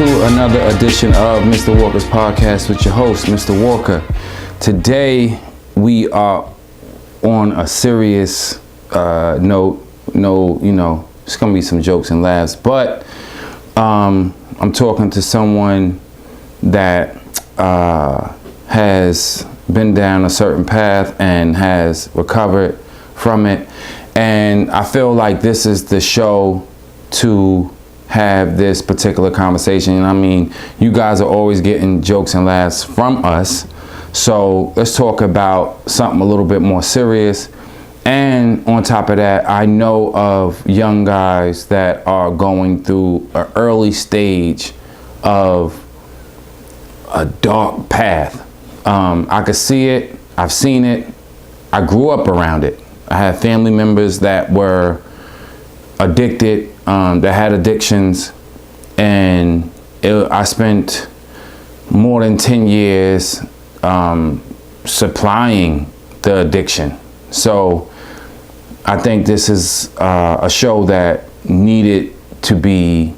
to another edition of Mr. Walker's Podcast with your host, Mr. Walker. Today, we are on a serious note. It's going to be some jokes and laughs, but I'm talking to someone that has been down a certain path and has recovered from it. And I feel like this is the show to have this particular conversation. And I mean, you guys are always getting jokes and laughs from us. So let's talk about something a little bit more serious. And on top of that, I know of young guys that are going through an early stage of a dark path. I could see it. I've seen it. I grew up around it. I had family members that were addicted, that had addictions, and I spent more than 10 years supplying the addiction. So I think this is a show that needed to be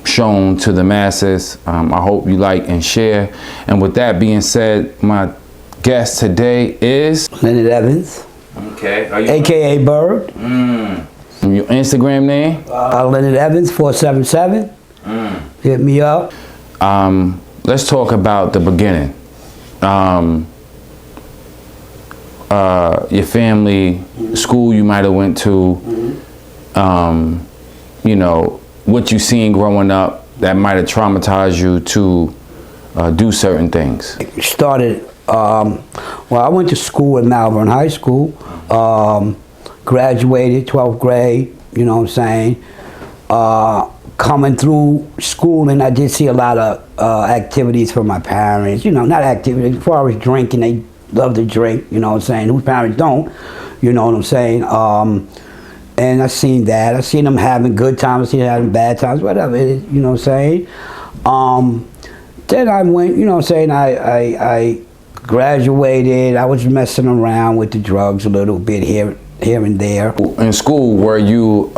shown to the masses. I hope you like and share. And with that being said, my guest today is Leonard Evans. Okay. AKA Bird. Your Instagram name? Leonard Evans 477. Hit me up. Let's talk about the beginning. Your family, school you might have went to, what you seen growing up that might have traumatized you to do certain things. Started, I went to school at Malvern High School. Graduated 12th grade, you know what I'm saying? Coming through school, and I did see a lot of activities from my parents, not activities, as far as drinking, they love to drink, you know what I'm saying? Whose parents don't, you know what I'm saying? And I seen that. I seen them having good times, I seen them having bad times, whatever it is, you know what I'm saying? Then I went, you know what I'm saying, I graduated. I was messing around with the drugs a little bit here and there. In school, were you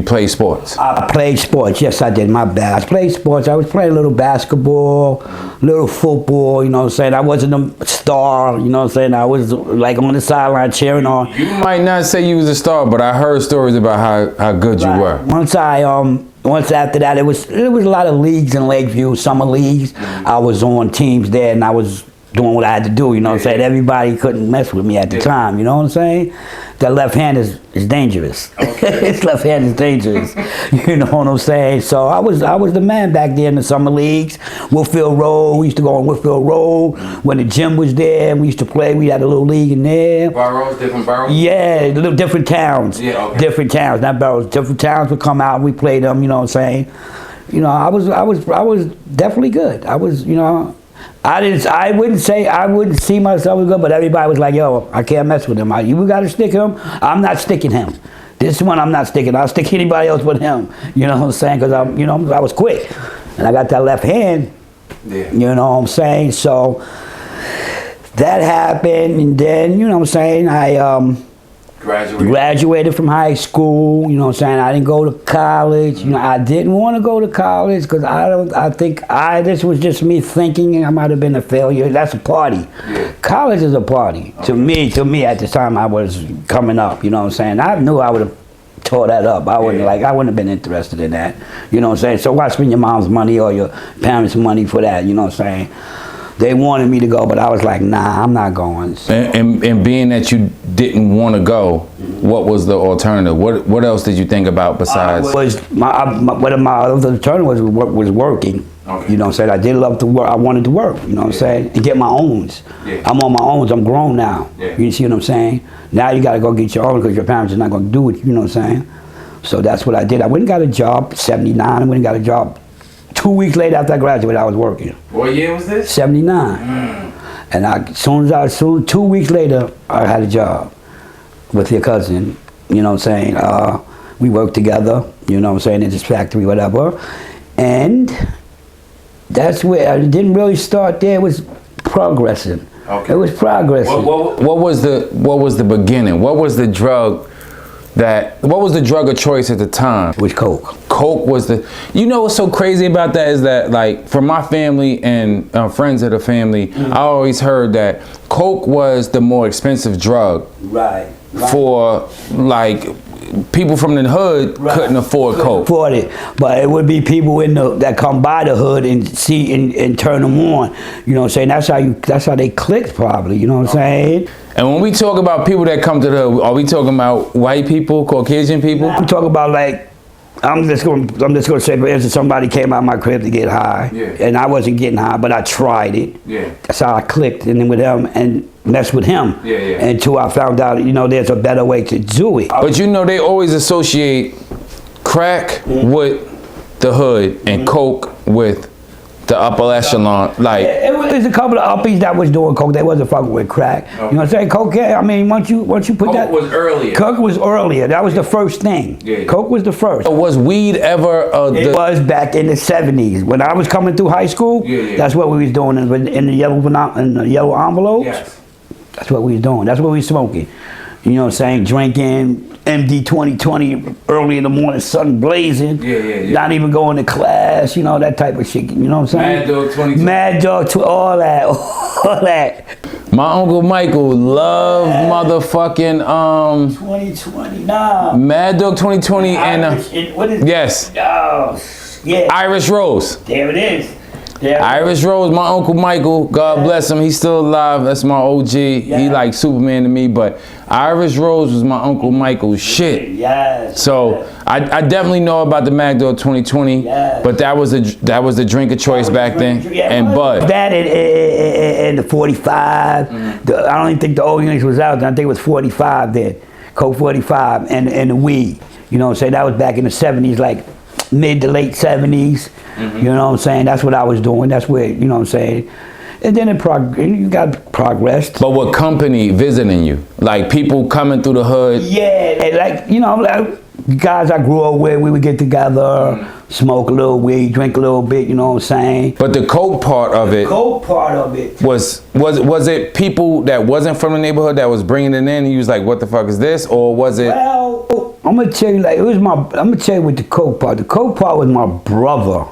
played sports? I played sports, yes I did, my bad. I played sports, I was playing a little basketball, little football, you know what I'm saying? I wasn't a star, you know what I'm saying? I was like on the sideline cheering on. You might not say you was a star, but I heard stories about how good you were. Once after that, it was a lot of leagues in Lakeview, summer leagues. I was on teams there and I was doing what I had to do, you know what I'm saying? Everybody couldn't mess with me at the time, you know what I'm saying? That left hand is dangerous. Okay. His left hand is dangerous, you know what I'm saying? So I was the man back there in the summer leagues. Whitfield Road, we used to go on Whitfield Road. When the gym was there, we used to play, we had a little league in there. Boroughs, different boroughs? Yeah, little different towns. Yeah, okay. Different towns, not boroughs. Different towns would come out and we played them, you know what I'm saying? I was definitely good. I was, I wouldn't see myself as good, but everybody was like, yo, I can't mess with him. You gotta stick him. I'm not sticking him. This one I'm not sticking. I'll stick anybody else with him. You know what I'm saying? Because I was quick. And I got that left hand. Yeah. You know what I'm saying? So that happened, and then, you know what I'm saying, I graduated from high school, you know what I'm saying? I didn't go to college. I didn't want to go to college because this was just me thinking I might have been a failure. That's a party. Yeah. College is a party. Okay. To me at the time I was coming up, you know what I'm saying? I knew I would have tore that up. I wouldn't have been interested in that. You know what I'm saying? So why spend your mom's money or your parents' money for that, you know what I'm saying? They wanted me to go, but I was like, nah, I'm not going. So. And being that you didn't want to go, what was the alternative? What else did you think about besides? My other alternative was working. Okay. You know what I'm saying? I did love to work. I wanted to work, you know what I'm saying? And get my owns. Yeah. I'm on my owns. I'm grown now. Yeah. You see what I'm saying? Now you got to go get your own because your parents are not going to do it, you know what I'm saying? So that's what I did. I went and got a job, 79. I went and got a job. 2 weeks later after I graduated, I was working. What year was this? 79. And 2 weeks later, I had a job with your cousin, you know what I'm saying? We worked together, you know what I'm saying, in this factory, whatever. And that's where, I didn't really start there, it was progressing. Okay. It was progressing. What was the beginning? What was the drug what was the drug of choice at the time? Which coke? Coke was the, you know what's so crazy about that is that, like, for my family and friends of the family, I always heard that Coke was the more expensive drug. Right. For, like, people from the hood couldn't afford Coke. Afford it, but it would be people that come by the hood and see and turn them on. You know what I'm saying? That's how they clicked probably. You know what I'm saying? And when we talk about people that come to the hood, are we talking about white people, Caucasian people? I'm talking about, like, I'm just gonna say, for instance, somebody came out of my crib to get high, and I wasn't getting high, but I tried it. Yeah. That's how I clicked, and then with him and messed with him. Until I found out, you know, there's a better way to do it. But you know, they always associate crack with the hood and Coke with the upper echelon. Like, there's a couple of uppies that was doing Coke. They wasn't fucking with crack. You know what I'm saying? Coke, I mean, once you put that. Coke was earlier. Coke was earlier. That was the first thing. Coke was the first. Was weed ever It was back in the 70s. When I was coming through high school, that's what we was doing in the yellow envelopes. Yes. That's what we was doing. That's what we was smoking. You know what I'm saying? Drinking MD 2020 early in the morning, sun blazing. Not even going to class, you know, that type of shit. You know what I'm saying? Mad Dog 2020. Mad Dog, all that. All that. My Uncle Michael loved motherfucking 2020, nah. Mad Dog 2020 What is yes. Oh, yeah. Irish Rose. There it is. Irish Rose, my Uncle Michael, God bless him, he's still alive, that's my OG, he like Superman to me, but Irish Rose was my Uncle Michael's shit. Yes. So I definitely know about the Mad Dog 2020, but that was the drink of choice back then, and Bud. That and the 45, I don't even think the old units was out then, I think it was 45 then, Coke 45, and the weed. You know what I'm saying, that was back in the 70s, like mid to late 70s. You know what I'm saying? That's what I was doing. That's where, you know what I'm saying? And then you got progressed. But what company visiting you? Like people coming through the hood? Yeah, like, you know, like guys I grew up with, we would get together, smoke a little weed, drink a little bit, you know what I'm saying? But the Coke part of it. Coke part of it. Was it people that wasn't from the neighborhood that was bringing it in and you was like, what the fuck is this? Or was it? Well, I'm gonna tell you, like, I'm gonna tell you with the Coke part. The Coke part was my brother.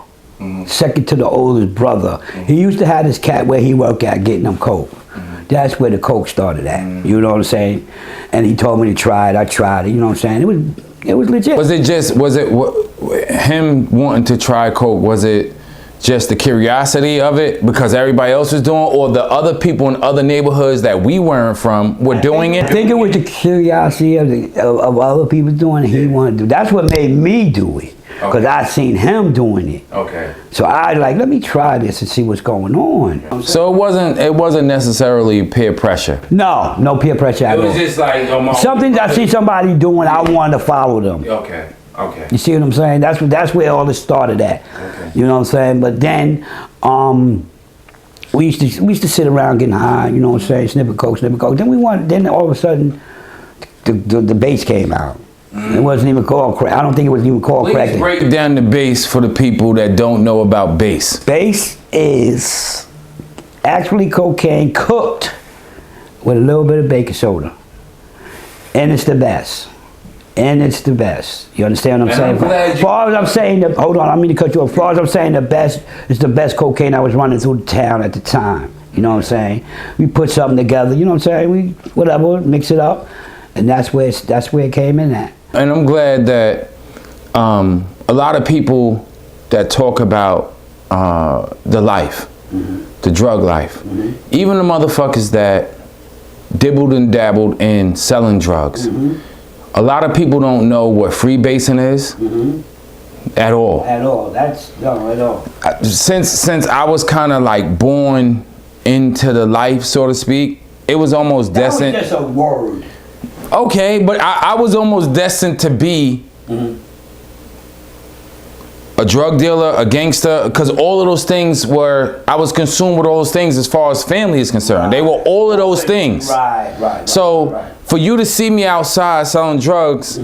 Second to the oldest brother. He used to have this cat where he worked at getting them Coke. That's where the Coke started at. You know what I'm saying? And he told me to try it. I tried it. You know what I'm saying? It was legit. Was it him wanting to try Coke? Was it just the curiosity of it because everybody else was doing, or the other people in other neighborhoods that we weren't from were doing it? I think it was the curiosity of other people doing it. He wanted to do. That's what made me do it. Because I seen him doing it. Okay. So I like, let me try this and see what's going on. So it wasn't necessarily peer pressure. No peer pressure at all. It was just like something I see somebody doing, I wanted to follow them. Okay. You see what I'm saying? That's where all this started at. Okay. You know what I'm saying? But then we used to sit around getting high, you know what I'm saying, snipping coke. Then all of a sudden the bass came out. It wasn't even called crack. I don't think it was even called crack. Please break down the bass for the people that don't know about bass. Bass is actually cocaine cooked with a little bit of baking soda. And it's the best. You understand what I'm saying? As far as I'm saying, hold on, I don't mean to cut you off. As far as I'm saying, it's the best cocaine I was running through the town at the time. You know what I'm saying? We put something together, you know what I'm saying? Whatever, mix it up. And that's where it came in at. And I'm glad that a lot of people that talk about the life, the drug life, even the motherfuckers that dibbled and dabbled in selling drugs, a lot of people don't know what freebasing is at all. At all. At all. Since I was kind of like born into the life, so to speak, it was almost destined. That was just a word. Okay, but I was almost destined to be a drug dealer, a gangster, because all of those things I was consumed with all those things as far as family is concerned. They were all of those things. Right. So for you to see me outside selling drugs,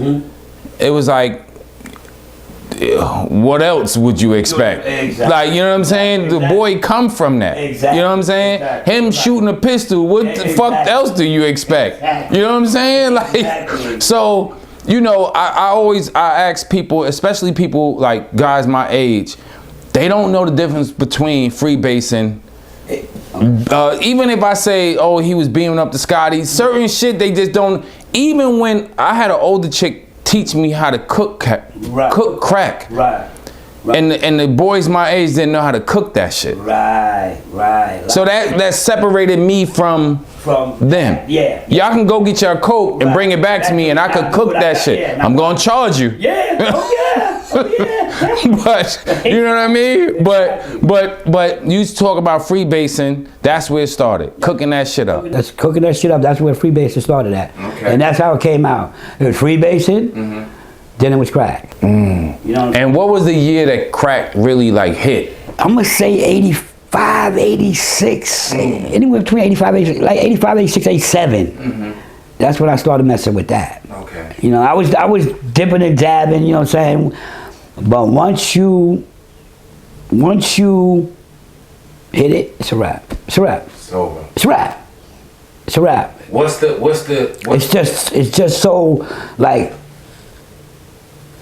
it was like, what else would you expect? Exactly. Like, you know what I'm saying? The boy come from that. Exactly. You know what I'm saying? Him shooting a pistol, what the fuck else do you expect? You know what I'm saying? Like, so you know, I ask people, especially people like guys my age, they don't know the difference between freebasing. Even if I say, oh, he was beaming up the Scotty, certain shit they just don't. Even when I had an older chick teach me how to cook crack, Right. and the boys my age didn't know how to cook that shit. Right. So that separated me from them. Yeah. Y'all can go get your coat and bring it back to me, and I could cook that shit. Yeah, I'm gonna charge you. Yeah. Oh yeah. But you know what I mean? But you talk about freebasing, that's where it started. Cooking that shit up. That's cooking that shit up. That's where freebasing started at. Okay. And that's how it came out. It was freebasing, then it was crack. You know. And what was the year that crack really like hit? I'm gonna say 85, 86, anywhere between 85, 86, like 85, 86, 87. That's when I started messing with that. Okay. You know, I was dipping and dabbing, you know what I'm saying? But once you hit it, it's a wrap. It's a wrap. It's over. It's a wrap. It's a wrap. What's It's just so like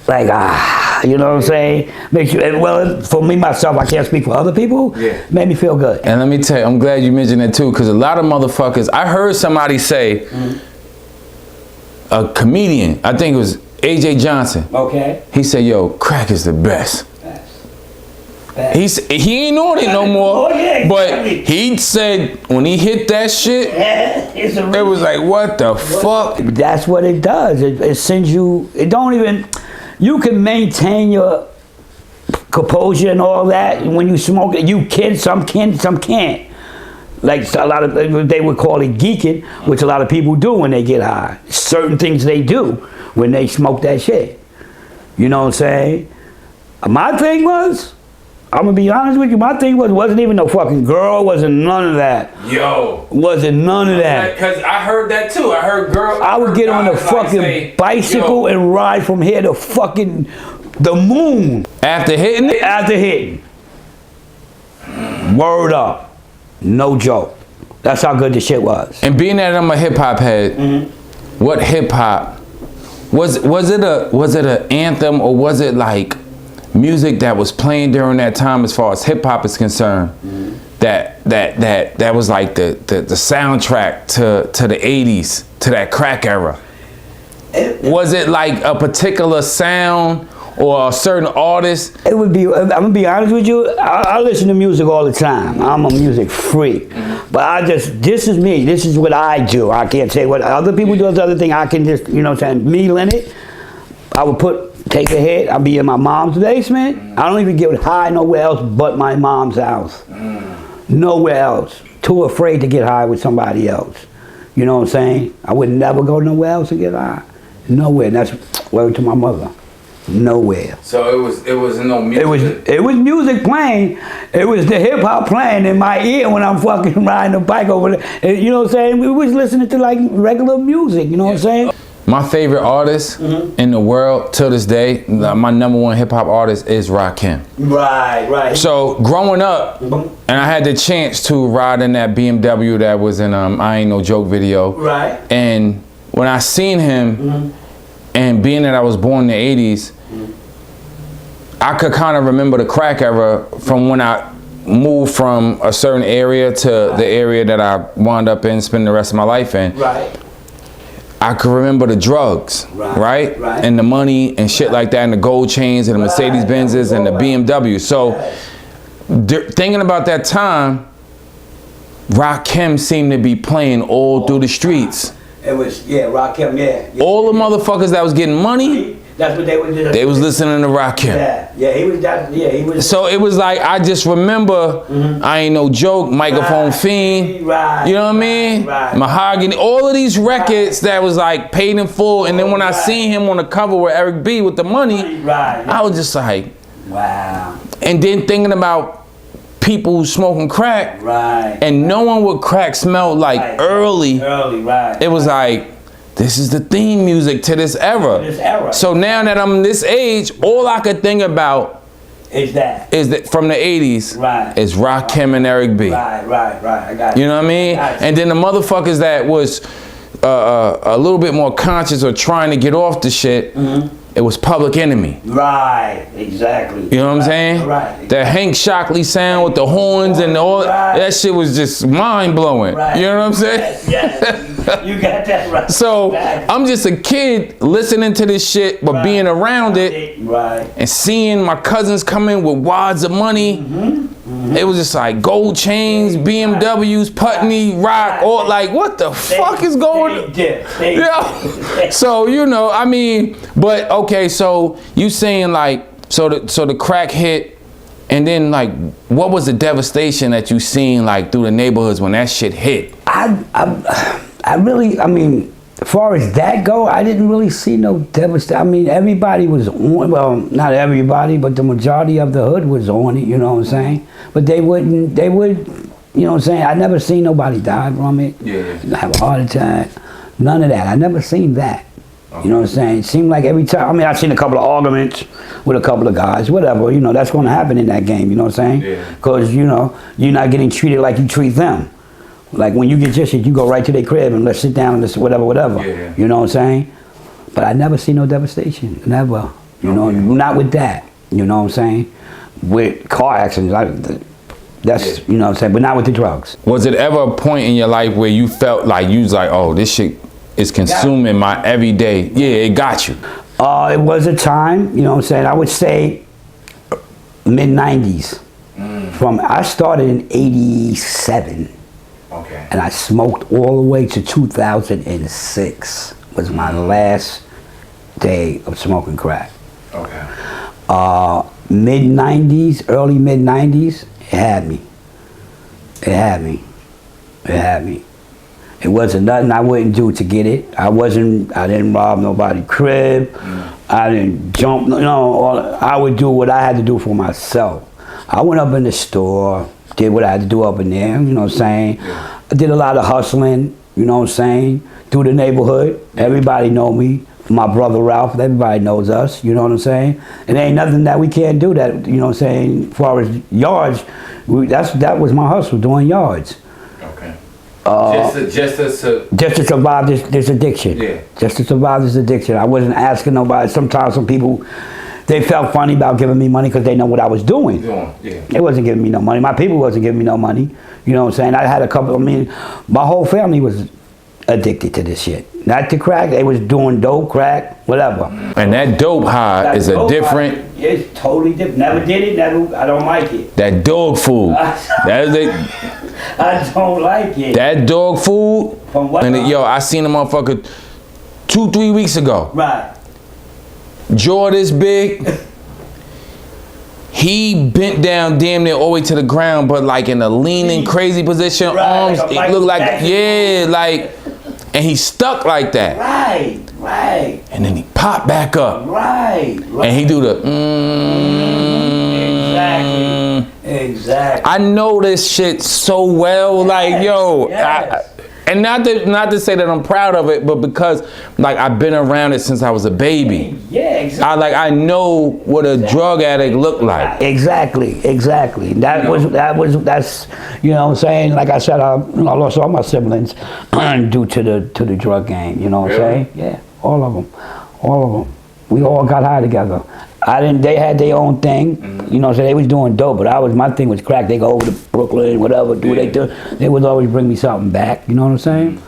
you know what I'm saying? Makes you, well, for me myself, I can't speak for other people. Yeah. Made me feel good. And let me tell you, I'm glad you mentioned that too, because a lot of motherfuckers, I heard somebody say, a comedian, I think it was AJ Johnson. Okay. He said, yo, crack is the best. Facts. He ain't on it no more, Oh, yeah, but exactly. he said when he hit that shit, It's a it was like, what the fuck? That's what it does. It sends you. It don't even. You can maintain your composure and all that when you smoke it. You can. Some can. Some can't. Like a lot of they would call it geeking, which a lot of people do when they get high. Certain things they do when they smoke that shit. You know what I'm saying? My thing was, I'm gonna be honest with you. My thing wasn't even no fucking girl. Wasn't none of that. Yo. Wasn't none of that. Because I heard that too. I heard girls. I would get on the fucking bicycle and ride from here to fucking the moon after hitting it. after hitting. Word up. No joke. That's how good the shit was. And being that I'm a hip hop head, what hip hop was it a anthem, or was it like music that was playing during that time as far as hip hop is concerned? That was like the soundtrack to the 80s, to that crack era. Was it like a particular sound or a certain artist? It would be, I'm gonna be honest with you, I listen to music all the time. I'm a music freak. But this is me, this is what I do. I can't say what other people do, other thing. I can just, you know what I'm saying, me, Leonard, I would take a hit, I'll be in my mom's basement. I don't even get high nowhere else but my mom's house. Nowhere else. Too afraid to get high with somebody else. You know what I'm saying? I would never go nowhere else to get high. Nowhere. And that's word to my mother. Nowhere. So it was no music. It was music playing. It was the hip hop playing in my ear when I'm fucking riding the bike over there. And you know what I'm saying? We was listening to like regular music. You know what I'm saying? My favorite artist in the world till this day, my number one hip hop artist is Rakim. Right. So growing up, and I had the chance to ride in that BMW that was in I Ain't No Joke video. Right. And when I seen him, and being that I was born in the 80s, I could kind of remember the crack era from when I moved from a certain area to the area that I wound up in, spending the rest of my life in. Right. I could remember the drugs, right? And the money and shit like that, and the gold chains and the Mercedes Benzes and the BMW. So thinking about that time, Rakim seemed to be playing all through the streets. It was, Rakim, yeah. All the motherfuckers that was getting money, that's what they would do. they was listening to Rakim. He was. So it was like, I just remember, I Ain't No Joke, Microphone Fiend, you know what I mean? Mahogany, all of these records that was like paid in full. And then when I seen him on the cover with Eric B with the money, I was just like, wow. And then thinking about people smoking crack, and knowing what crack smelled like early, it was like, this is the theme music to this era. So now that I'm this age, all I could think about is that from the 80s is Rakim and Eric B. Right. I got it. You know what I mean? And then the motherfuckers that was a little bit more conscious or trying to get off the shit, it was Public Enemy. Right, exactly. You know what I'm saying? Right. That Hank Shockley sound with the horns and all that shit was just mind blowing. Right. You know what I'm saying? Yes. You got that right. So I'm just a kid listening to this shit, but being around it Right. and seeing my cousins come in with wads of money. It was just like gold chains, BMWs, Putney, Rock, all like, what the fuck is going on? Yeah. So, you know, I mean, but okay, so you saying like, so the crack hit, and then like, what was the devastation that you seen like through the neighborhoods when that shit hit? I really, I mean, as far as that go, I didn't really see no devastation. I mean, everybody was on, well, not everybody, but the majority of the hood was on it, you know what I'm saying? But they would, you know what I'm saying? I never seen nobody die from it. Yeah. Have a heart attack. None of that. I never seen that. You know what I'm saying? It seemed like every time, I mean, I've seen a couple of arguments with a couple of guys, whatever, you know, that's going to happen in that game, you know what I'm saying? Yeah. Because, you know, you're not getting treated like you treat them. Like when you get your shit, you go right to their crib and let's sit down and let's whatever. Yeah. You know what I'm saying? But I never see no devastation, never. You know, not with that. You know what I'm saying? With car accidents, that's, you know what I'm saying, but not with the drugs. Was it ever a point in your life where you felt like you was like, oh, this shit is consuming my everyday? Yeah, it got you. It was a time, you know what I'm saying, I would say mid-90s. I started in 87. Okay. And I smoked all the way to 2006 was my last day of smoking crack. Okay. Mid-90s, early mid-90s, it had me. It had me. It had me. It wasn't nothing I wouldn't do to get it. I didn't rob nobody's crib. I didn't jump, I would do what I had to do for myself. I went up in the store, did what I had to do up in there, you know what I'm saying? I did a lot of hustling, you know what I'm saying? Through the neighborhood, everybody know me. My brother Ralph, everybody knows us, you know what I'm saying? And there ain't nothing that we can't do that, you know what I'm saying? As far as yards, that was my hustle, doing yards. Okay. Just to survive this addiction. Yeah. Just to survive this addiction. I wasn't asking nobody. Sometimes some people, they felt funny about giving me money because they know what I was doing. They wasn't giving me no money. My people wasn't giving me no money. You know what I'm saying? I had a couple, my whole family was addicted to this shit. Not to crack, they was doing dope, crack, whatever. And that dope high is a different... It's totally different. Never did it, I don't like it. That dog food. That is it. I don't like it. That dog food. From what? And yo, I seen a motherfucker 2-3 weeks ago. Right. Jaw this big. He bent down damn near all the way to the ground, but like in a leaning crazy position. Right, Arms, like it looked like, Jackson. yeah, like, and he stuck like that. Right. And then he popped back up. Right. And he do the Exactly. I know this shit so well, like yo, yes. and not to say that I'm proud of it, but because like I've been around it since I was a baby. Yeah, exactly. I know what a drug addict looked like. Exactly. That's you know what I'm saying. Like I said, I lost all my siblings due to the drug game. You know what I'm saying? Yeah, all of them. We all got high together. They had their own thing, you know what I'm saying? They was doing dope, but my thing was crack. They go over to Brooklyn, whatever, do what they do. They would always bring me something back, you know what I'm saying?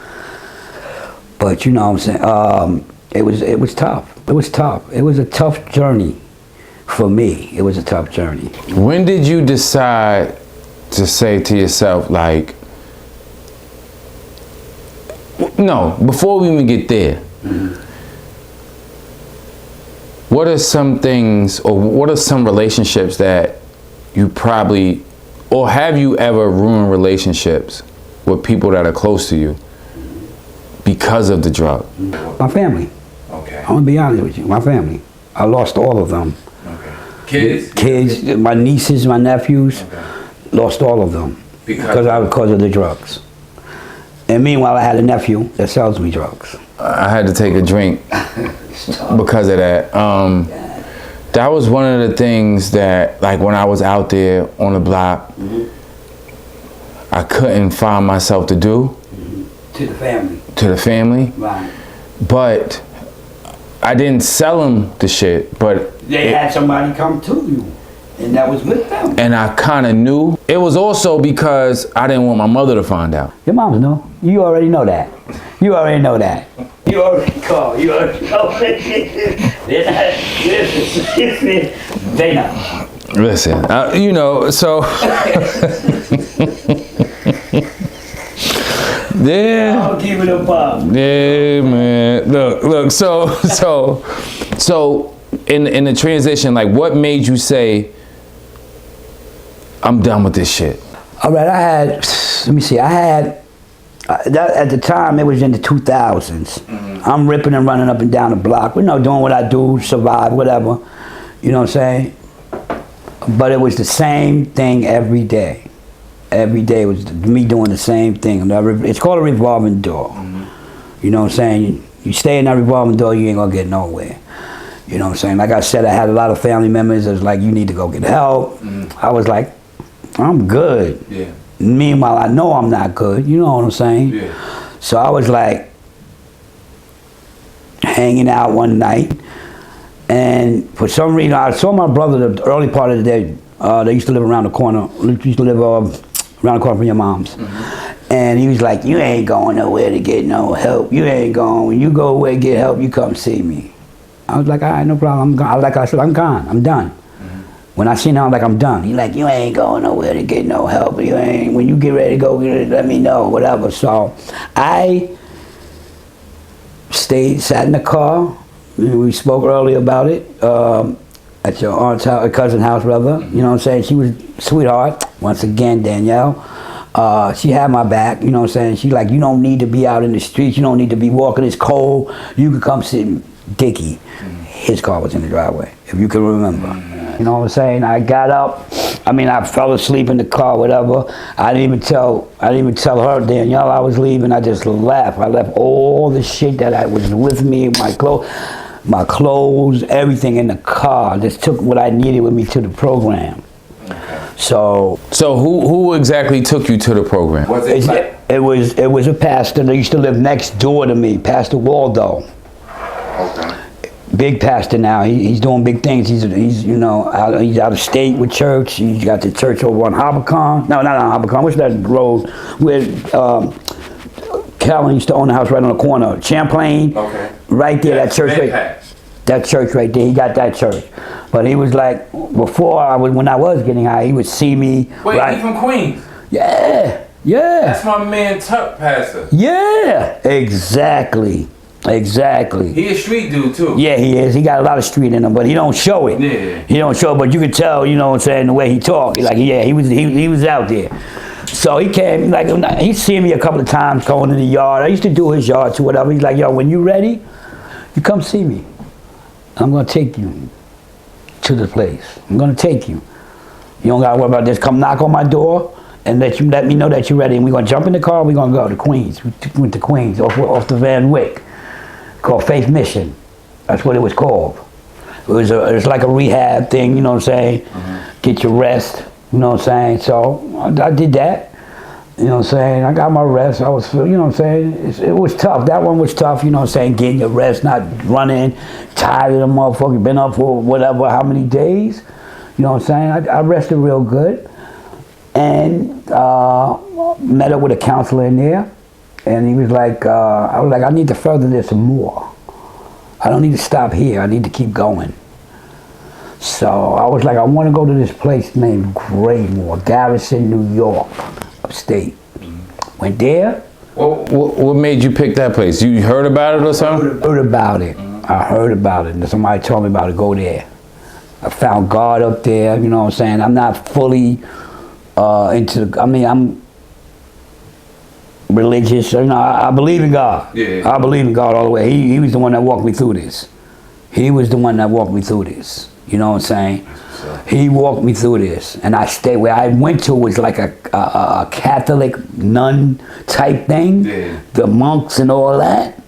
But you know what I'm saying? It was tough. It was tough. It was a tough journey for me. It was a tough journey. When did you decide to say to yourself, like, no, before we even get there, what are some things, or what are some relationships that you probably, or have you ever ruined relationships with people that are close to you because of the drug? My family. Okay. I'm gonna be honest with you. My family. I lost all of them. Okay. Kids, my nieces, my nephews, lost all of them because of the drugs. And meanwhile, I had a nephew that sells me drugs. I had to take a drink because of that. That was one of the things that, like, when I was out there on the block, I couldn't find myself to do. To the family. To the family. Right. But I didn't sell them the shit, but They had somebody come to you, and that was with them. and I kind of knew. It was also because I didn't want my mother to find out. Your moms know. You already know that. You already know that. You already call. You already know. They're not. Listen. They know. Listen, you know, so yeah. I'll give it a pop. Yeah, man. Look. So in the transition, like, what made you say, I'm done with this shit? All right, let me see, that at the time, it was in the 2000s. I'm ripping and running up and down the block, doing what I do, survive, whatever, you know what I'm saying? But it was the same thing every day. Every day was me doing the same thing. It's called a revolving door. You know what I'm saying? You stay in that revolving door, you ain't gonna get nowhere. You know what I'm saying? Like I said, I had a lot of family members that was like, you need to go get help. I was like, I'm good. Yeah. Meanwhile, I know I'm not good. You know what I'm saying? Yeah. So I was like hanging out one night, and for some reason I saw my brother the early part of the day. They used to live around the corner. Used to live around the corner from your mom's. And he was like, you ain't going nowhere to get no help. You ain't going. When you go away to get help, you come see me. I was like, all right, no problem. I'm gone. Like I said, I'm gone. I'm done. When I seen him, I'm like, I'm done. He like, you ain't going nowhere to get no help. You ain't. When you get ready to go, let me know, whatever. So I sat in the car. We spoke earlier about it at your aunt's house, cousin's house, rather. You know what I'm saying? She was a sweetheart. Once again, Danielle. She had my back. You know what I'm saying? She like, you don't need to be out in the streets. You don't need to be walking. It's cold. You can come sit. Dickie, his car was in the driveway, if you can remember. You know what I'm saying? I got up. I fell asleep in the car, whatever. I didn't even tell her, Danielle, I was leaving. I just left. I left all the shit that I was with me, my clothes, everything in the car. Just took what I needed with me to the program. So who exactly took you to the program? it was a pastor that used to live next door to me, Pastor Waldo. Okay. Big pastor now. He's doing big things. He's he's out of state with church. He's got the church over on Hopicon. No, not on Hopicon. What's that road where Calvin used to own the house right on the corner? Champlain. Okay. Right there, that church right. That church right there. He got that church. But he was like, when I was getting high, he would see me. Wait, right? He from Queens? Yeah. That's my man Tuck Pastor. Yeah, exactly. He a street dude too. Yeah, he is. He got a lot of street in him, but he don't show it. Yeah. He don't show it, but you can tell, you know what I'm saying, the way he talked. Like, yeah, he was out there. So he came, like, he'd see me a couple of times going in the yard. I used to do his yard too, whatever. He's like, yo, when you ready, you come see me. I'm gonna take you to the place. I'm gonna take you. You don't gotta worry about this. Come knock on my door and let me know that you're ready. And we're gonna jump in the car, we're gonna go to Queens. We went to Queens off the Van Wyck. Called Faith Mission. That's what it was called. It was like a rehab thing, you know what I'm saying? Get your rest, you know what I'm saying? So I did that, you know what I'm saying? I got my rest. I was, you know what I'm saying? It was tough. That one was tough, you know what I'm saying? Getting your rest, not running, tired of the motherfucker, been up for whatever, how many days, you know what I'm saying? I rested real good, and met up with a counselor in there. And he was like, I was like, I need to further this more. I don't need to stop here. I need to keep going. So I was like, I want to go to this place named Graymore, Garrison, New York, upstate. Went there. What made you pick that place? You heard about it or something? I heard about it. I heard about it. Somebody told me about it. Go there. I found God up there. You know what I'm saying? I'm not fully I'm religious. You know, I believe in God. Yeah. I believe in God all the way. He was the one that walked me through this. He was the one that walked me through this. You know what I'm saying? He walked me through this, and I stayed. Where I went to was like a Catholic nun type thing. Yeah. The monks and all that.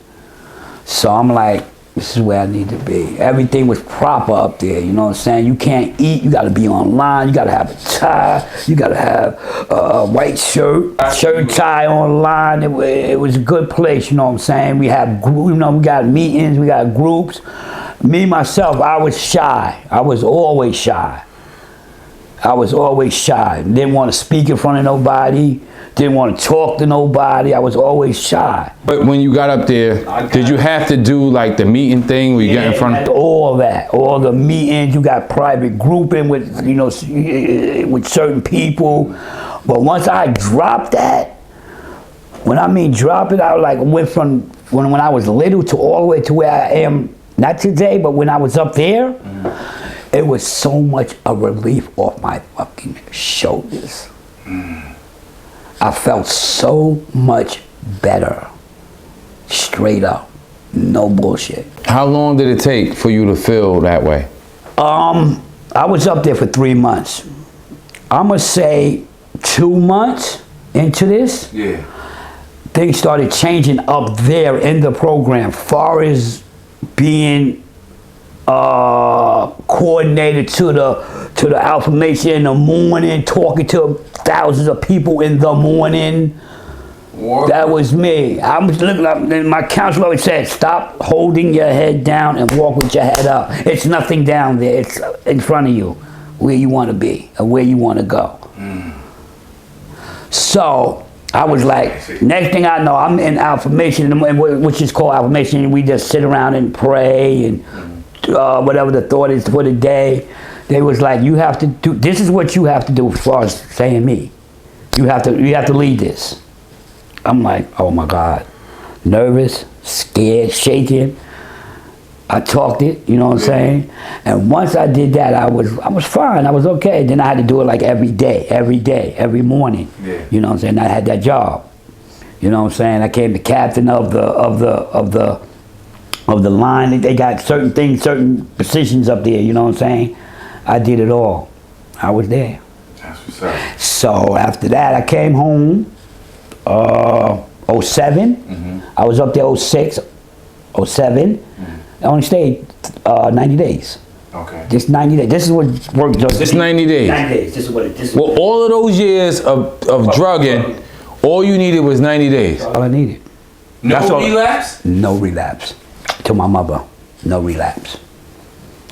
So I'm like, This is where I need to be. Everything was proper up there, you know what I'm saying? You can't eat, you gotta be online, you gotta have a tie, you gotta have a white shirt and tie online. It was a good place, you know what I'm saying? We have, we got meetings, we got groups. Me, myself, I was shy. I was always shy. Didn't want to speak in front of nobody. Didn't want to talk to nobody. I was always shy. But when you got up there, did you have to do like the meeting thing where you get in front of? All that, all the meetings. You got private grouping with, with certain people. But once I dropped that, when I mean drop it, I went from when I was little to all the way to where I am, not today, but when I was up there, it was so much a relief off my fucking shoulders. I felt so much better. Straight up. No bullshit. How long did it take for you to feel that way? I was up there for 3 months. I'm gonna say 2 months into this. Yeah. Things started changing up there in the program, far as being coordinated to the affirmation in the morning, talking to thousands of people in the morning. What? That was me. I was looking up, and my counselor always said, stop holding your head down and walk with your head up. It's nothing down there. It's in front of you, where you want to be or where you want to go. So I was like, next thing I know, I'm in affirmation, which is called affirmation. We just sit around and pray and whatever the thought is for the day. They was like, you have to do, this is what you have to do as far as saying me. You have to lead this. I'm like, oh my God. Nervous, scared, shaking. I talked it, you know what I'm saying? And once I did that, I was fine, I was okay. Then I had to do it like every day, every morning. Yeah. You know what I'm saying? I had that job. You know what I'm saying? I became the captain of the line. They got certain things, certain positions up there, you know what I'm saying? I did it all. I was there. That's what's up. So after that, I came home, 07. I was up there 06, 07. I only stayed 90 days. Okay. Just 90 days. This is what work does. Just 90 days? 90 days. This is what it is. Well, all of those years of drugging, all you needed was 90 days. All I needed. No relapse? No relapse. To my mother, no relapse.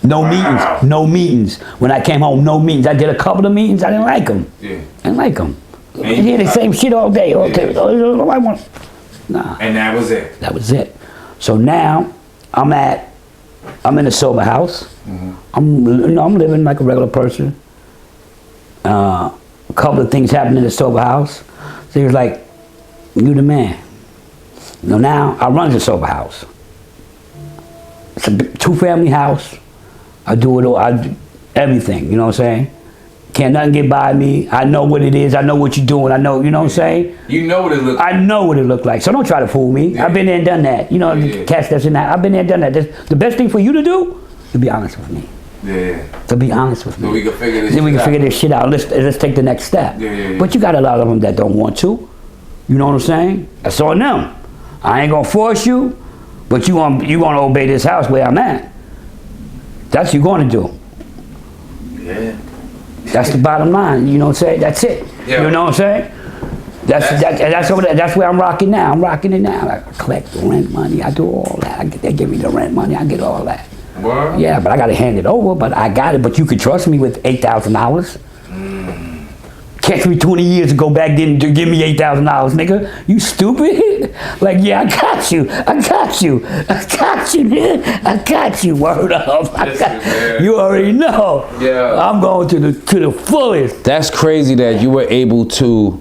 No meetings. No meetings. When I came home, no meetings. I did a couple of meetings. I didn't like them. Yeah. I didn't like them. I hear the same shit all day. All day. I want. Nah. And that was it? That was it. So now, I'm in a sober house. I'm living like a regular person. A couple of things happened in the sober house. So he was like, you the man. Now I run the sober house. It's a 2-family house. I do it all, I do everything, you know what I'm saying? Can't nothing get by me. I know what it is. I know what you're doing. I know, you know what I'm saying? You know what it looks like. I know what it looked like. So don't try to fool me. Yeah. I've been there and done that. You know, the cats that's in that. I've been there and done that. The best thing for you to do, to be honest with me. Yeah. To be honest with me. So we can figure this then we can figure this shit out. Let's take the next step. Yeah. But you got a lot of them that don't want to. You know what I'm saying? That's on them. I ain't gonna force you, but you gonna obey this house where I'm at. That's what you're gonna do. Yeah. That's the bottom line, you know what I'm saying? That's it. Yeah. You know what I'm saying? That's where I'm rocking now. I'm rocking it now. I collect the rent money. I do all that. They give me the rent money. I get all that. What? Yeah, but I gotta hand it over. But I got it. But you could trust me with $8,000. Catch me 20 years ago back then to give me $8,000, nigga. You stupid? Like, yeah, I got you. I got you. I got you, man. I got you. Word up. You already know. Yeah. I'm going to the fullest. That's crazy that you were able to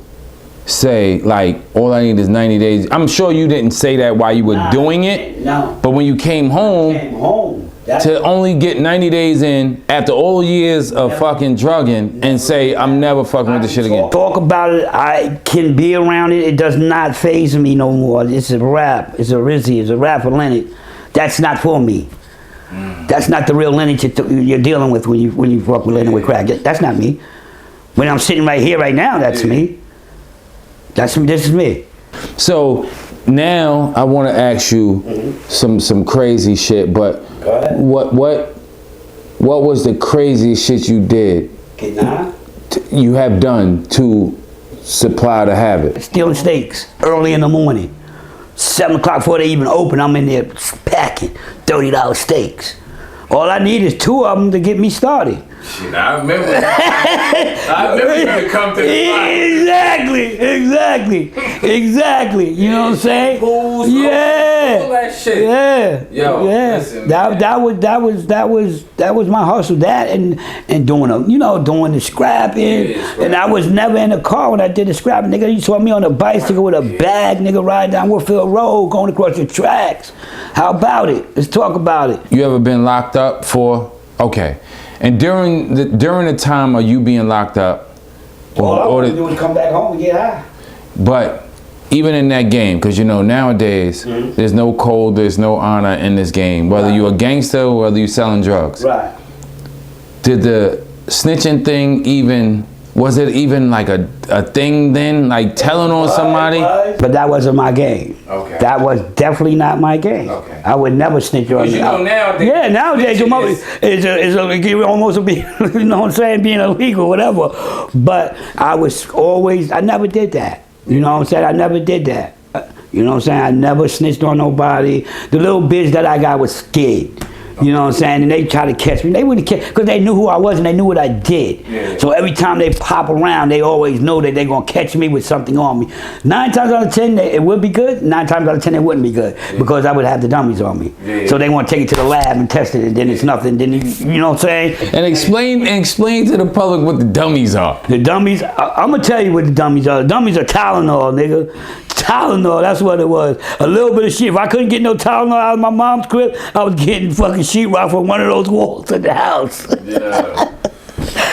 say, like, all I need is 90 days. I'm sure you didn't say that while you were doing it. No. But when you came home, to only get 90 days in after all years of fucking drugging and say, I'm never fucking with this shit again. Talk about it. I can be around it. It does not faze me no more. It's a rap. It's a Rizzy. It's a rap for Leonard. That's not for me. That's not the real Leonard you're dealing with when you fuck with Leonard with crack. That's not me. When I'm sitting right here, right now, that's me. That's me. This is me. So now I want to ask you some crazy shit, but Go ahead. what was the craziest shit you did? Getting high? You have done to supply the habit? Stealing steaks early in the morning. 7 o'clock before they even open, I'm in there packing $30 steaks. All I need is 2 of them to get me started. Shit, I remember. I remember you come to the Exactly. You know what I'm saying? Pools, yeah. all that shit. Yeah. Yo, yeah. listen, that was my hustle. That and doing doing the scrapping. Yeah, and I was never in a car when I did the scrapping. Nigga, you saw me on a bicycle with a bag, nigga, riding down Woodfield Road, going across the tracks. How about it? Let's talk about it. You ever been locked up for? Okay. And during the time of you being locked up, All I want to do is come back home and get high. but even in that game, because nowadays there's no code, there's no honor in this game. Whether you're a gangster or whether you're selling drugs. Right. Did the snitching thing was it even like a thing then? Like telling on somebody? But that wasn't my game. Okay. That was definitely not my game. Okay. I would never snitch on you. Nowadays. Yeah, nowadays it's almost being, you know what I'm saying, being illegal, whatever. But I never did that. You know what I'm saying? I never did that. You know what I'm saying? I never snitched on nobody. The little bitch that I got was scared. You know what I'm saying? And they try to catch me. They wouldn't catch, because they knew who I was and they knew what I did. Yeah. So every time they pop around, they always know that they're going to catch me with something on me. 9 times out of 10, it would be good. 9 times out of 10, it wouldn't be good, because I would have the dummies on me. Yeah. So they want to take it to the lab and test it, and then it's nothing. Then you know what I'm saying? And explain to the public what the dummies are. The dummies, I'm going to tell you what the dummies are. The dummies are Tylenol, nigga. Tylenol, that's what it was. A little bit of shit. If I couldn't get no Tylenol out of my mom's crib, I was getting fucking sheetrock from one of those walls in the house. Yeah.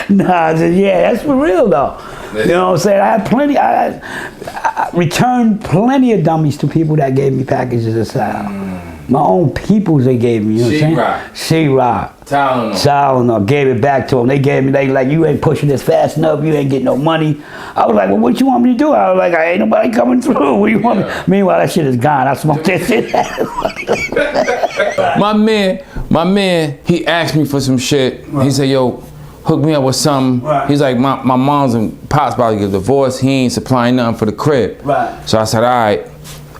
Nah, that's for real though. You know what I'm saying? I had plenty, I returned plenty of dummies to people that gave me packages of sound. My own peoples they gave me, you know what I'm saying? Sheetrock. Tylenol, gave it back to them. They gave me, they like, you ain't pushing this fast enough, you ain't getting no money. I was like, well, what you want me to do? I was like, ain't nobody coming through. What do you want me? Meanwhile, that shit is gone. I smoked that shit. My man, he asked me for some shit. He said, yo, hook me up with something. Right. He's like, my mom's and pops about to get divorced. He ain't supplying nothing for the crib. Right. So I said, all right,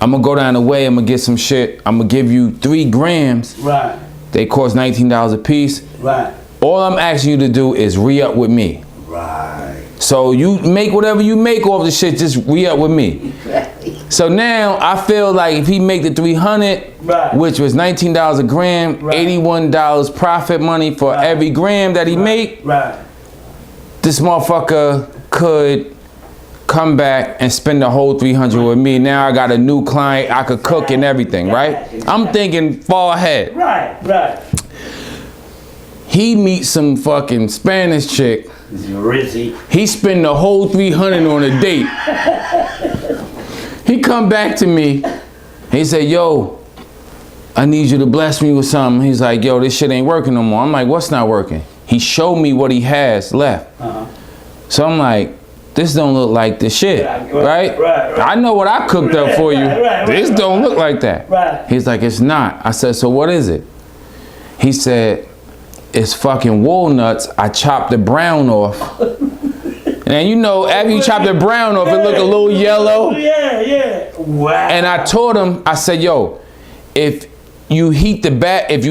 I'm gonna go down the way, I'm gonna get some shit. I'm gonna give you 3 grams. Right. They cost $19 a piece. Right. All I'm asking you to do is re-up with me. Right. So you make whatever you make off the shit, just re-up with me. So now I feel like if he make the 300, Right. which was $19 a gram, Right. $81 profit money for Right. every gram that he make, Right. this motherfucker could come back and spend the whole 300 with me. Now I got a new client, I could cook and everything, right? I'm thinking far ahead. Right. He meets some fucking Spanish chick. Rizzy. He spend the whole 300 on a date. He come back to me. He said, yo, I need you to bless me with something. He's like, yo, this shit ain't working no more. I'm like, what's not working? He showed me what he has left. So I'm like, this don't look like the shit, right? Right. I know what I cooked up for you. Right. This don't look like that. Right. He's like, it's not. I said, so what is it? He said, it's fucking walnuts. I chopped the brown off. And you know, after you chop the brown off, it look a little yellow. Yeah. Wow. And I told him, I said, yo, if you heat the bag, if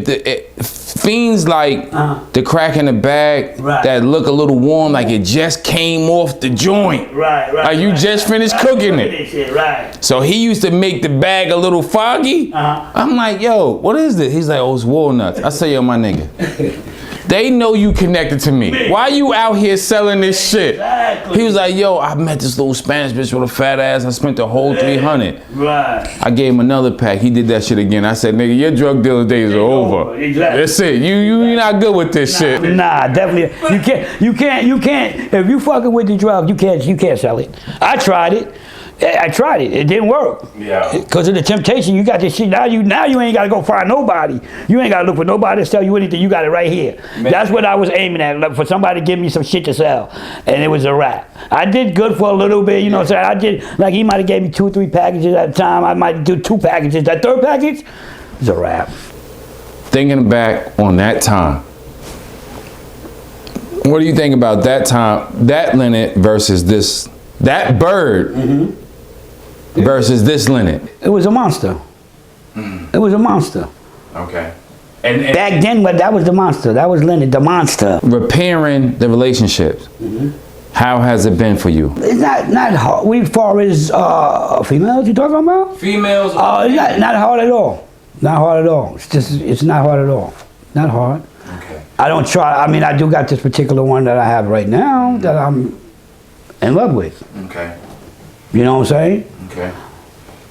the fiends like the crack in the bag that look a little warm, like it just came off the joint. Right. Like you just finished cooking it. Right. So he used to make the bag a little foggy. I'm like, yo, what is this? He's like, oh, it's walnuts. I say, yo, my nigga. They know you connected to me. Why you out here selling this shit? Exactly. He was like, yo, I met this little Spanish bitch with a fat ass. I spent the whole 300. Right. I gave him another pack. He did that shit again. I said, nigga, your drug dealer days are over. Exactly. That's it. You're not good with this shit. Nah, definitely. You can't. If you fucking with the drug, you can't sell it. I tried it. I tried it. It didn't work. Yeah. Because of the temptation, you got this shit. Now you ain't got to go find nobody. You ain't got to look for nobody to sell you anything. You got it right here. Man. That's what I was aiming at, like, for somebody to give me some shit to sell. And it was a wrap. I did good for a little bit, you know what I'm saying? I did, like, he might have gave me 2 or 3 packages at a time. I might do 2 packages. That 3rd package was a wrap. Thinking back on that time, what do you think about that time, that Leonard versus this, that Bird versus this Leonard? It was a monster. It was a monster. Okay. And Back then, but that was the monster. That was Leonard, the monster. repairing the relationships, how has it been for you? It's not hard. We far as females you talking about? Females? It's not hard at all. Not hard at all. It's not hard at all. Not hard. Okay. I don't try. I mean, I do got this particular one that I have right now that I'm in love with. Okay. You know what I'm saying? Okay.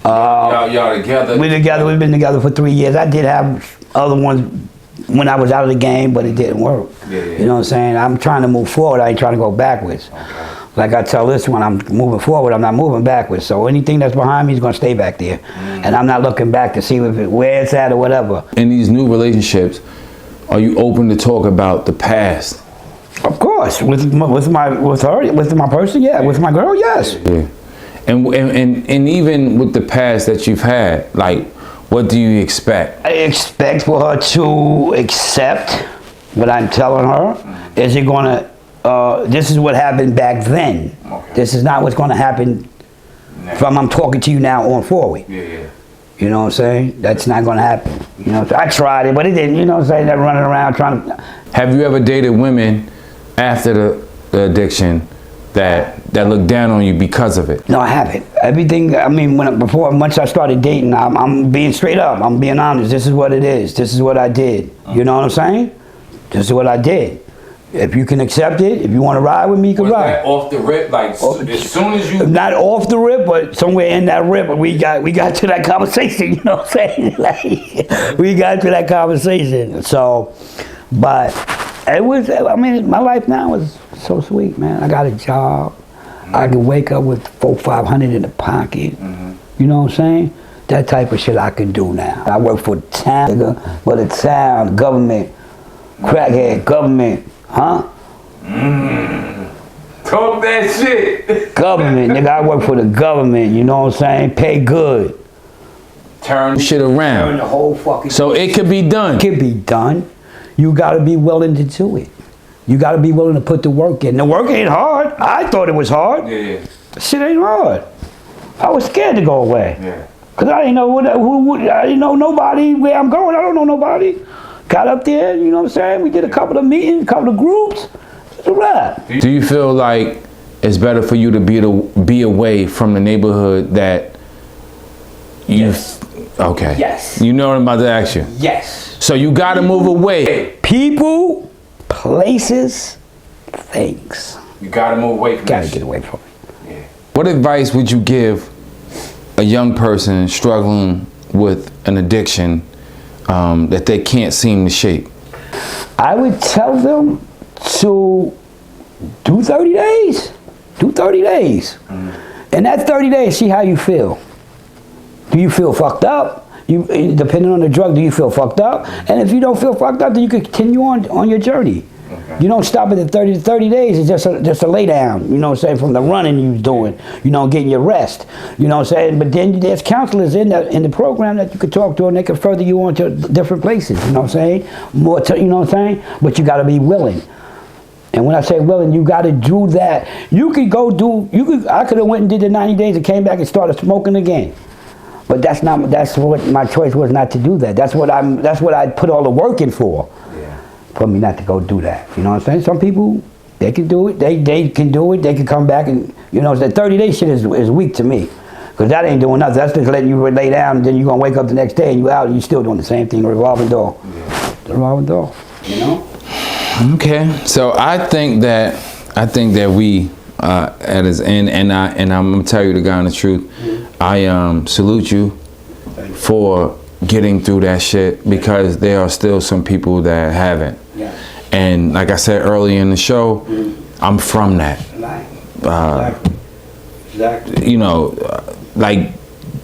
Y'all together? We're together. We've been together for 3 years. I did have other ones when I was out of the game, but it didn't work. Yeah. You know what I'm saying? I'm trying to move forward. I ain't trying to go backwards. Okay. Like I tell this one, I'm moving forward. I'm not moving backwards. So anything that's behind me is going to stay back there. And I'm not looking back to see where it's at or whatever. In these new relationships, are you open to talk about the past? Of course, with my person, yeah. With my girl, yes. Yeah. And even with the past that you've had, like, what do you expect? I expect for her to accept what I'm telling her. Is it gonna? This is what happened back then. Okay. This is not what's gonna happen from I'm talking to you now on forward. Yeah. You know what I'm saying? That's not gonna happen. You know, I tried it, but it didn't. You know what I'm saying? They're running around trying to. Have you ever dated women after the addiction that look down on you because of it? No, I haven't. Everything. I mean, once I started dating, I'm being straight up. I'm being honest. This is what it is. This is what I did. You know what I'm saying? This is what I did. If you can accept it, if you want to ride with me, you can ride. That off the rip, like as soon as you? Not off the rip, but somewhere in that rip, we got to that conversation. You know what I'm saying? Like, we got to that conversation. So, but it was. I mean, my life now is so sweet, man. I got a job. I can wake up with $400-500 in the pocket. You know what I'm saying? That type of shit I can do now. I work for the town, for the town, government, crackhead, government, huh? Talk that shit. Government, nigga, I work for the government, you know what I'm saying? Pay good. Turn shit around. Turn the whole fucking. So it could be done. It can be done. You gotta be willing to do it. You gotta be willing to put the work in. The work ain't hard. I thought it was hard. Yeah. Shit ain't hard. I was scared to go away. Yeah. Cause I didn't know I didn't know nobody where I'm going. I don't know nobody. Got up there, you know what I'm saying? We did a couple of meetings, a couple of groups. It's a wrap. Do you feel like it's better for you to be away from the neighborhood that you? Yes. Okay. Yes. You know what I'm about to ask you. Yes. So you got to move away. People, places, things. You got to move away from Gotta this get shit. away from it. Yeah. What advice would you give a young person struggling with an addiction that they can't seem to shake? I would tell them to do 30 days. Do 30 days. And that 30 days, see how you feel. Do you feel fucked up? Depending on the drug, do you feel fucked up? And if you don't feel fucked up, then you can continue on your journey. Okay. You don't stop at the 30 days. It's just a lay down, you know what I'm saying, from the running you was doing, you know, getting your rest, you know what I'm saying? But then there's counselors in the program that you could talk to, and they can further you on to different places, you know what I'm saying? You know what I'm saying? But you got to be willing. And when I say willing, you got to do that. I could have went and did the 90 days and came back and started smoking again. But that's what my choice was, not to do that. That's what I put all the work in for. Yeah. For me not to go do that. You know what I'm saying? Some people, they can do it. They can do it. They can come back and, you know, that 30-day shit is weak to me. Because that ain't doing nothing. That's just letting you lay down, and then you're going to wake up the next day and you out and you still doing the same thing, revolving door. Yeah. The revolving door, you know? Okay. So I think that we at his end, and I'm gonna tell you the God honest truth. I salute you for getting through that shit, because there are still some people that haven't. Yeah. And like I said earlier in the show, I'm from that. Exactly. You know, like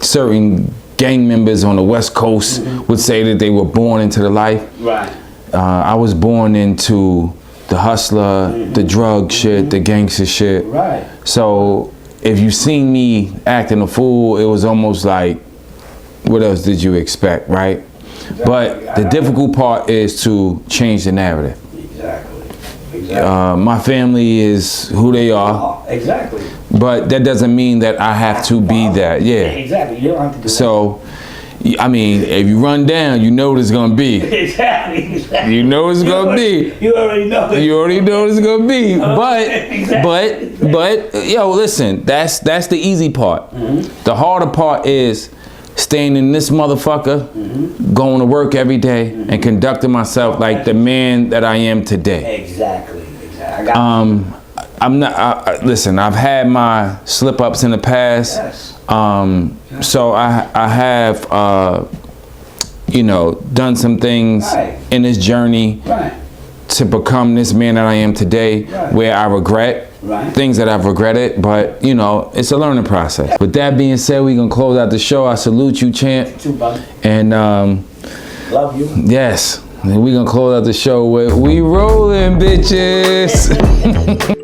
certain gang members on the West Coast would say that they were born into the life. Right. I was born into the hustler, the drug shit, the gangster shit. Right. So if you seen me acting a fool, it was almost like, what else did you expect, right? But the difficult part is to change the narrative. Exactly. My family is who they are, Oh, exactly. but that doesn't mean that I have to be that. Yeah. Exactly. You don't have to do So, I mean, if you run down, you know what it's gonna be. that. Exactly. You know what it's gonna be. You already know it. You already know what it's gonna be. Exactly. But, yo, listen, that's the easy part. The harder part is staying in this motherfucker, going to work every day, and conducting myself like the man that I am today. Exactly. I got I'm not. Listen, I've had my slip ups in the past. Yes. So I have, you know, done some things Right. in this journey Right. to become this man that I am today, Right. where I regret Right. things that I've regretted, but you know, it's a learning process. With that being said, we're gonna close out the show. I salute you, champ. Too, bud. And Love you. yes, we're gonna close out the show with "We Rolling, Bitches."